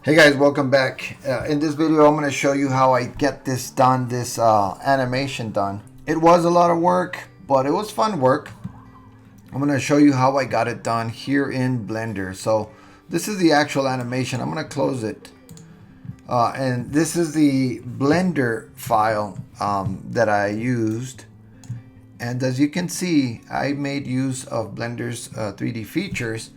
Hey guys, welcome back. In this video I'm going to show you how I get this done, this animation done. It was a lot of work, but it was fun work. I'm going to show you how I got it done here in Blender. So this is the actual animation. I'm going to close it. And this is the Blender file that I used. And as you can see, I made use of Blender's 3D features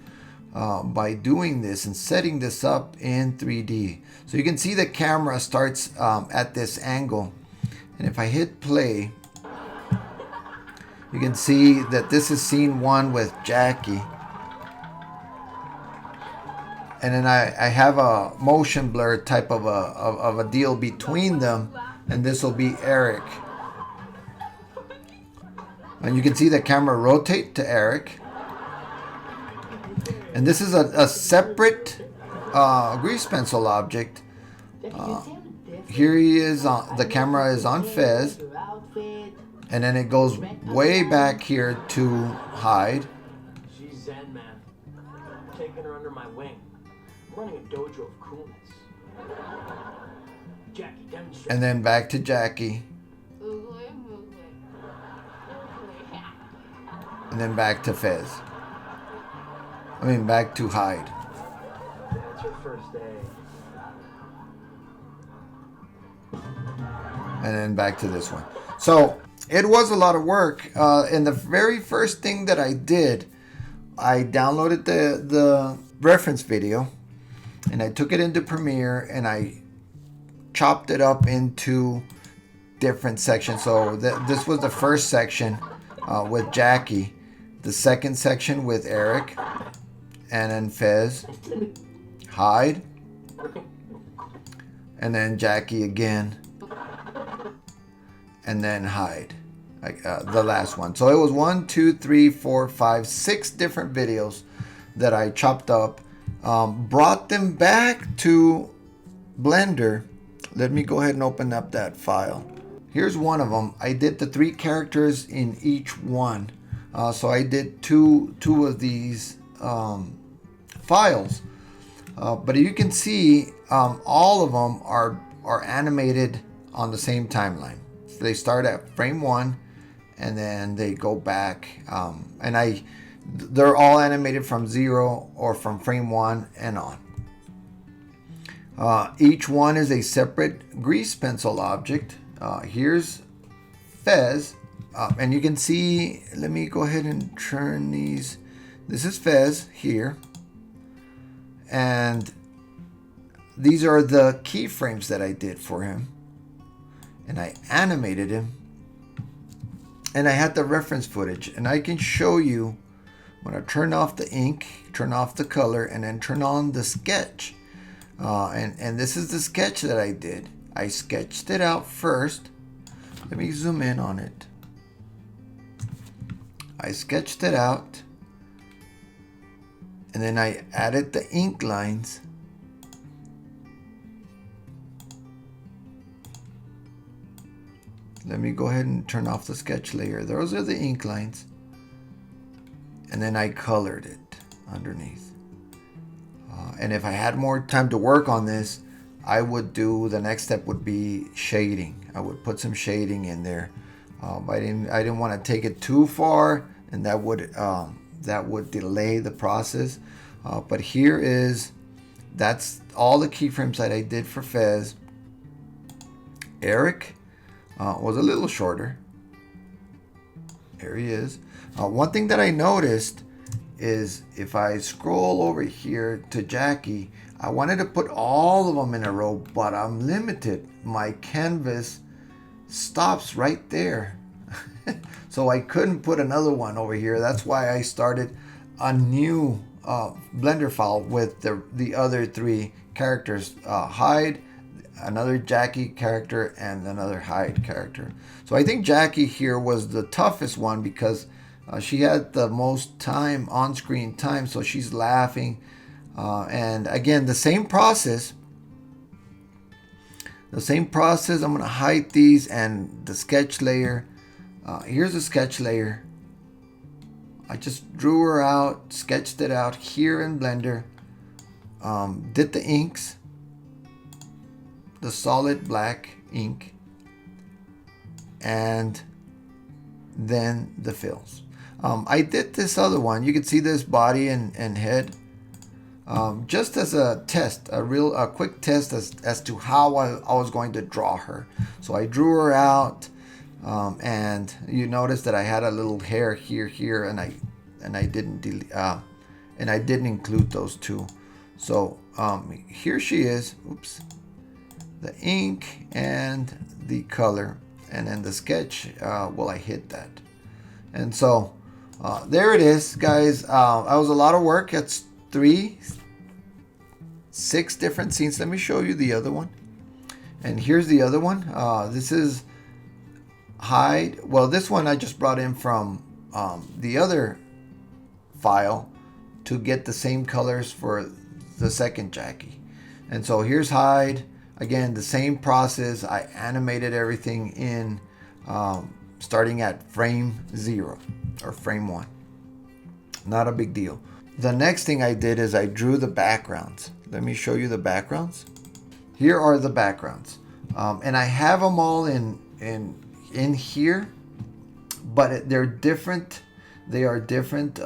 by doing this and setting this up in 3D. So you can see the camera starts at this angle. And if I hit play, you can see that this is scene one with Jackie. And then I have a motion blur type of a deal between them. And this will be Eric. And you can see the camera rotate to Eric. And this is a separate grease pencil object. Here he is, the camera is on Fez. And then it goes way back here to hide. She's Zen, man. I'm taking her under my wing. I'm running a dojo of coolness. Jackie, demonstrate. And then back to Jackie. And then back to Fez. I mean, back to hide. That's your first day. And then back to this one. So it was a lot of work. And the very first thing that I did, I downloaded the reference video and I took it into Premiere and I chopped it up into different sections. So this was the first section with Jackie, the second section with Eric, and then Fez, hide, and then Jackie again, and then hide, like the last one. So it was 1, 2, 3, 4, 5, 6 different videos that I chopped up, brought them back to Blender. Let me go ahead and open up that file. Here's one of them. I did the 3 characters in each one. So I did two of these files. But you can see all of them are animated on the same timeline. So they start at frame 1 and then they go back. And they're all animated from 0 or from frame 1 and on. Each one is a separate grease pencil object. Here's Fez, and you can see, let me go ahead and turn these. This is Fez here, and these are the keyframes that I did for him, and I animated him, and I had the reference footage, and I can show you when I turn off the ink, turn off the color, and then turn on the sketch. And this is the sketch that I did. I sketched it out first. Let me zoom in on it. I sketched it out. And then I added the ink lines. Let me go ahead and turn off the sketch layer. Those are the ink lines. And then I colored it underneath. And if I had more time to work on this, I would do, the next step would be shading. I would put some shading in there. I didn't want to take it too far, and that would delay the process. But that's all the keyframes that I did for Fez. Eric was a little shorter. There he is. One thing that I noticed is if I scroll over here to Jackie, I wanted to put all of them in a row, but I'm limited. My canvas stops right there. So I couldn't put another one over here. That's why I started a new Blender file with the other 3 characters. Hide, another Jackie character, and another hide character. So I think Jackie here was the toughest one because she had the most time, on-screen time, so she's laughing. And again, the same process. I'm going to hide these and the sketch layer. Here's the sketch layer. I just drew her out, sketched it out here in Blender. Did the inks. the solid black ink, and then the fills. I did this other one. You can see this body and head just as a test, a quick test as to how I was going to draw her. So I drew her out, and you notice that I had a little hair here, and I didn't include those two. So here she is. Oops. The ink and the color, and then the sketch. Well, I hit that, and so there it is, guys. That was a lot of work. It's 6 different scenes. Let me show you the other one. And here's the other one. This is hide. Well, this one I just brought in from the other file to get the same colors for the second Jackie. And so here's hide. Again, the same process. I animated everything in starting at frame 0 or frame 1. Not a big deal. The next thing I did is I drew the backgrounds. Let me show you the backgrounds. Here are the backgrounds. And I have them all in here, but they're different. They are different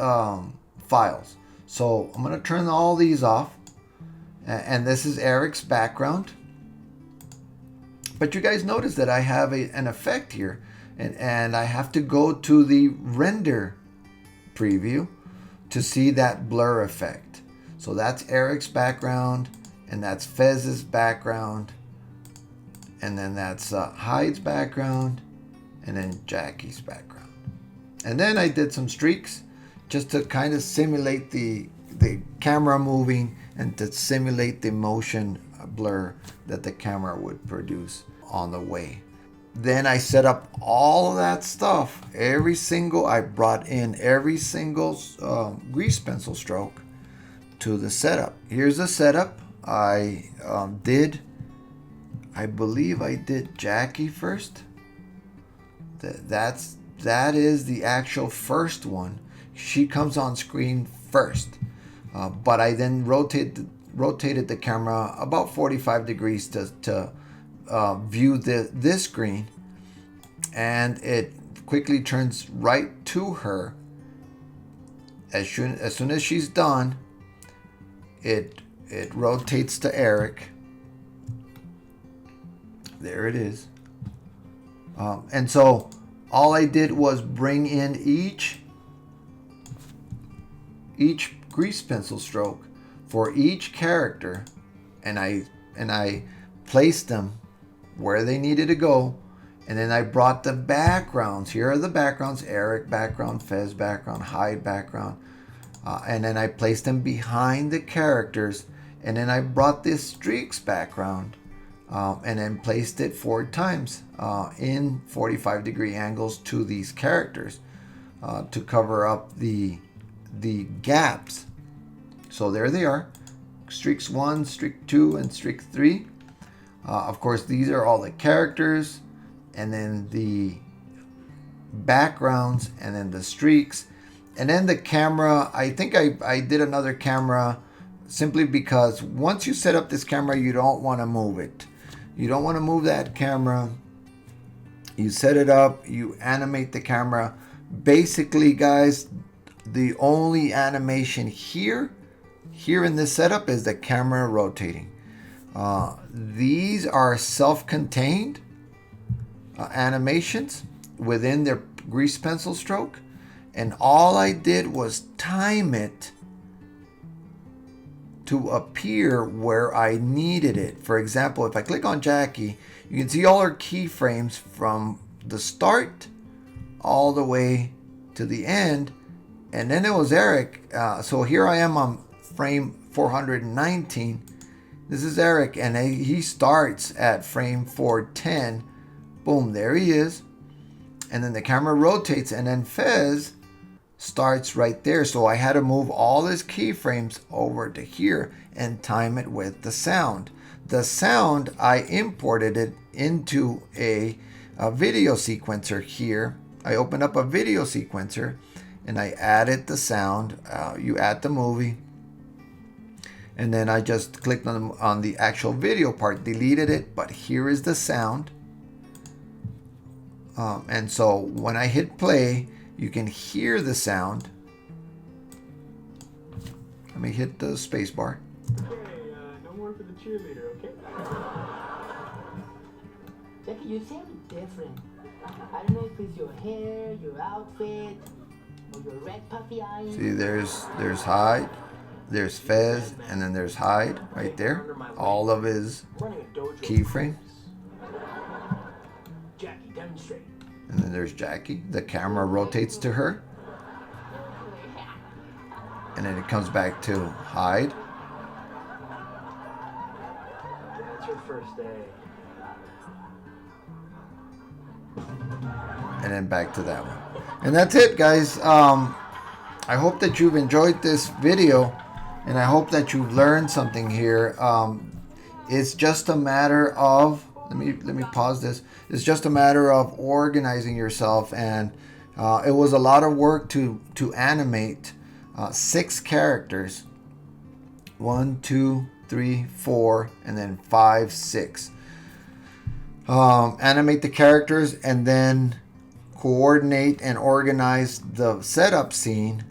files. So I'm going to turn all these off. And this is Eric's background. But you guys notice that I have an effect here, and I have to go to the render preview to see that blur effect. So that's Eric's background, and that's Fez's background, and then that's Hyde's background, and then Jackie's background. And then I did some streaks just to kind of simulate the camera moving and to simulate the motion blur that the camera would produce on the way. Then I set up all of that stuff. I brought in every single grease pencil stroke to the setup. Here's the setup. I believe I did Jackie first. That is the actual first one. She comes on screen first. But I then rotated the camera about 45 degrees to view this screen, and it quickly turns right to her. As soon as she's done, it rotates to Eric. There it is. And so all I did was bring in each grease pencil stroke for each character, and I placed them where they needed to go, and then I brought the backgrounds. Here are the backgrounds: Eric background, Fez background, Hyde background, and then I placed them behind the characters, and then I brought this streaks background, and then placed it 4 times in 45-degree angles to these characters to cover up the gaps. So there they are, streaks 1, streak 2, and streak 3. Of course, these are all the characters, and then the backgrounds, and then the streaks, and then the camera. I think I did another camera simply because once you set up this camera, you don't want to move it. You don't want to move that camera. You set it up, you animate the camera. Basically, guys, the only animation here in this setup is the camera rotating. These are self-contained animations within their grease pencil stroke, and all I did was time it to appear where I needed it. For example, if I click on Jackie, you can see all her keyframes from the start all the way to the end. And then it was Eric. So here I am on frame 419. This is Eric, and he starts at frame 410. Boom, there he is. And then the camera rotates, and then Fez starts right there. So I had to move all his keyframes over to here and time it with the sound. The sound, I imported it into a video sequencer here. I opened up a video sequencer and I added the sound. You add the movie, and then I just clicked on the actual video part, deleted it, but here is the sound. And so when I hit play, you can hear the sound. Let me hit the space bar. Okay, no more for the cheerleader, okay? Jackie, you sound different. I don't know if it's your hair, your outfit, or your red puffy eyes. See, there's hide, there's Fez, and then there's hide right there. All of his keyframe. Jackie, demonstrate. And then there's Jackie. The camera rotates to her. And then it comes back to hide. That's your first day. And then back to that one. And that's it, guys. I hope that you've enjoyed this video, and I hope that you've learned something here. It's just a matter of, let me pause this. It's just a matter of organizing yourself, and it was a lot of work to animate 6 characters. 1, 2, 3, 4, and then 5, 6. Animate the characters and then coordinate and organize the setup scene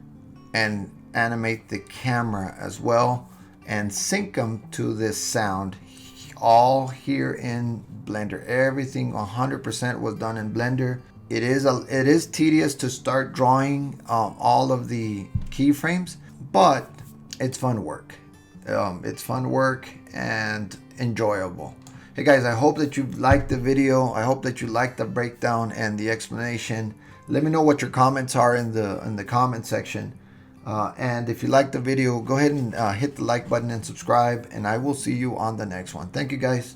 and animate the camera as well and sync them to this sound, all here in Blender. Everything 100% was done in Blender. It is tedious to start drawing all of the keyframes, but it's fun work. It's fun work and enjoyable. Hey guys, I hope that you liked the video. I hope that you liked the breakdown and the explanation. Let me know what your comments are in the comment section. And if you liked the video, go ahead and hit the like button and subscribe, and I will see you on the next one. Thank you guys.